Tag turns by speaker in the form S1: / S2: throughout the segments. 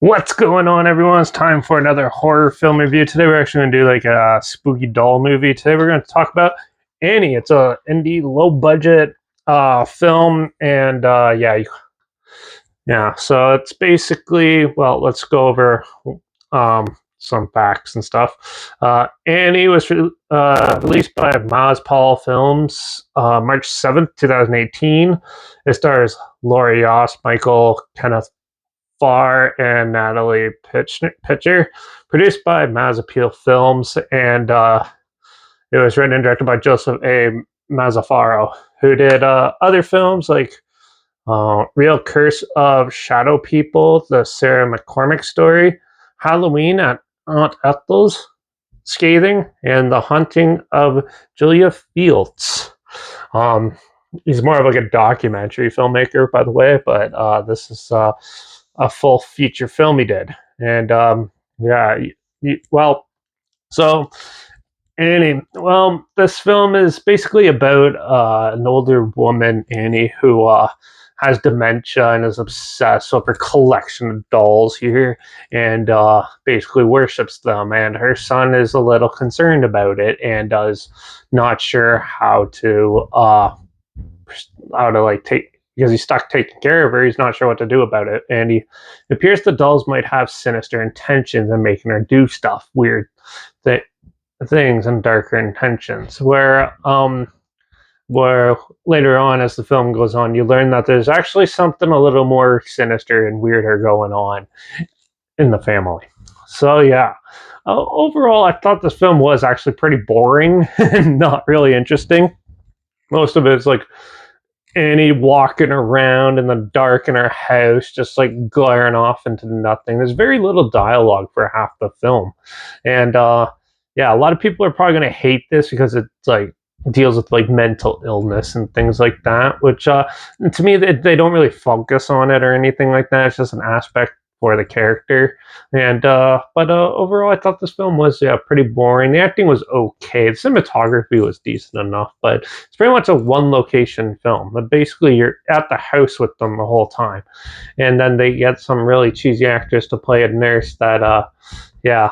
S1: What's going on, everyone? It's time for another horror film review. Today we're actually going to do like a spooky doll movie. Today we're going to talk about Annie. It's a indie, low budget film, and yeah. So it's basically, well, let's go over some facts and stuff. Annie was released by Mazpal Films March 7th, 2018. It stars Laurie Yost, Michael Kenneth Farr, and Natalie Pitcher. Produced by Mazapil Films, and it was written and directed by Joseph A. Mazzaferro, who did other films like Real Curse of Shadow People, the Sarah McCormick story, Halloween at Aunt Ethel's, Scathing, and The Haunting of Julia Fields. Um, he's more of like a documentary filmmaker, by the way, but this is a full feature film he did. And yeah, well, so Annie, well, this film is basically about an older woman, Annie, who has dementia and is obsessed with her collection of dolls here and basically worships them. And her son is a little concerned about it and is not sure how to like take, because he's stuck taking care of her. He's not sure what to do about it, and it appears the dolls might have sinister intentions and making her do stuff, weird th- things, and darker intentions. Where later on, as the film goes on, you learn that there's actually something a little more sinister and weirder going on in the family. So yeah. Overall, I thought this film was actually pretty boring and not really interesting. Most of it's like Annie walking around in the dark in her house, just like glaring off into nothing. There's very little dialogue for half the film, and yeah, a lot of people are probably going to hate this because it's like deals with like mental illness and things like that. Which to me, they don't really focus on it or anything like that. It's just an aspect for the character, and but overall, I thought this film was pretty boring. The acting was okay. The cinematography was decent enough, but it's pretty much a one location film. But basically, you're at the house with them the whole time, and then they get some really cheesy actors to play a nurse that yeah,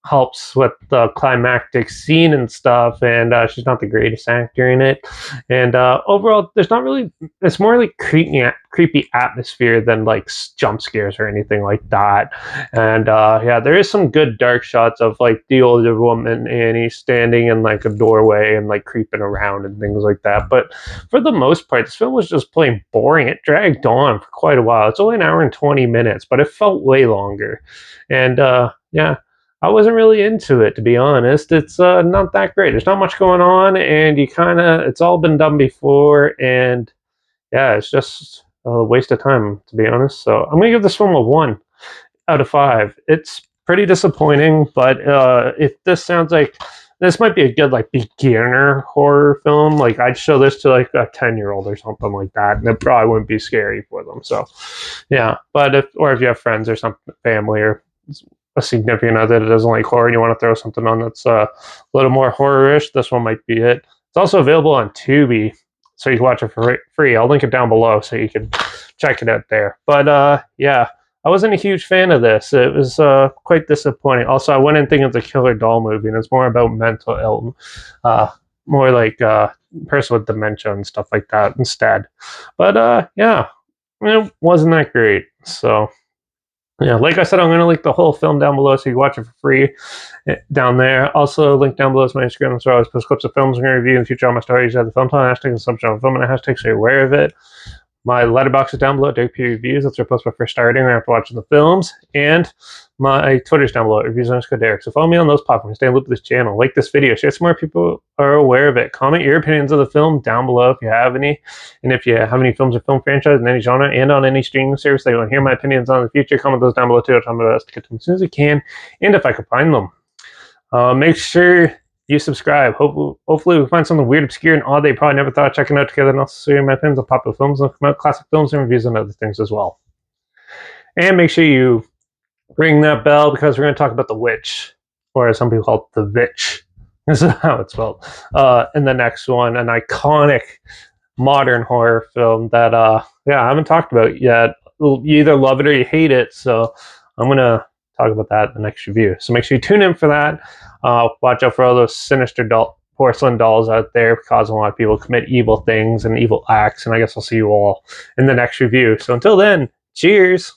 S1: helps with the climactic scene and stuff, and she's not the greatest actor in it. And overall, there's not really. It's more like creepy atmosphere than like jump scares or anything like that. And yeah, there is some good dark shots of like the older woman Annie standing in like a doorway and like creeping around and things like that. But for the most part, this film was just plain boring. It dragged on for quite a while. It's only an hour and 20 minutes, but it felt way longer. And yeah, I wasn't really into it, to be honest. It's not that great. There's not much going on, and it's all been done before, and yeah, it's just a waste of time, to be honest. So I'm gonna give this film a 1 out of 5. It's pretty disappointing, but if this sounds like this might be a good like beginner horror film, like I'd show this to like a 10-year-old or something like that, and it probably wouldn't be scary for them. So yeah, but if you have friends or some family or a significant other that doesn't like horror and you want to throw something on that's a little more horror-ish, this one might be it. It's also available on Tubi, so you can watch it for free. I'll link it down below so you can check it out there. But yeah, I wasn't a huge fan of this. It was quite disappointing. Also, I went in thinking it's a killer doll movie, and it's more about mental illness, more like person with dementia and stuff like that instead. But yeah, it wasn't that great. So yeah, like I said, I'm going to link the whole film down below so you can watch it for free down there. Also, link down below is my Instagram. That's where I always post clips of films I'm going to review in the future. All my stories have the film title, hashtag, and some film and a hashtag, so you're aware of it. My Letterbox is down below, DP reviews. That's where I post my first starting right after watching the films. And my Twitter's down below, reviews underscore Derek. So follow me on those platforms. Stay in loop with this channel. Like this video. Share so more people are aware of it. Comment your opinions of the film down below if you have any. And if you have any films or film franchise in any genre and on any streaming service that you want to hear my opinions on in the future, comment those down below too. I'll try my best to get to them as soon as I can. And if I can find them. Make sure you subscribe. Hopefully we find something weird, obscure, and odd they probably never thought of checking out together, and also share my opinions on popular films and come out classic films and reviews and other things as well. And make sure you ring that bell because we're going to talk about The Witch, or as some people call it, The Vitch. This is how it's spelled. In the next one, an iconic modern horror film that yeah, I haven't talked about yet. You either love it or you hate it, so I'm going to talk about that in the next review. So make sure you tune in for that. Watch out for all those sinister porcelain dolls out there causing a lot of people to commit evil things and evil acts. And I guess I'll see you all in the next review. So until then, cheers.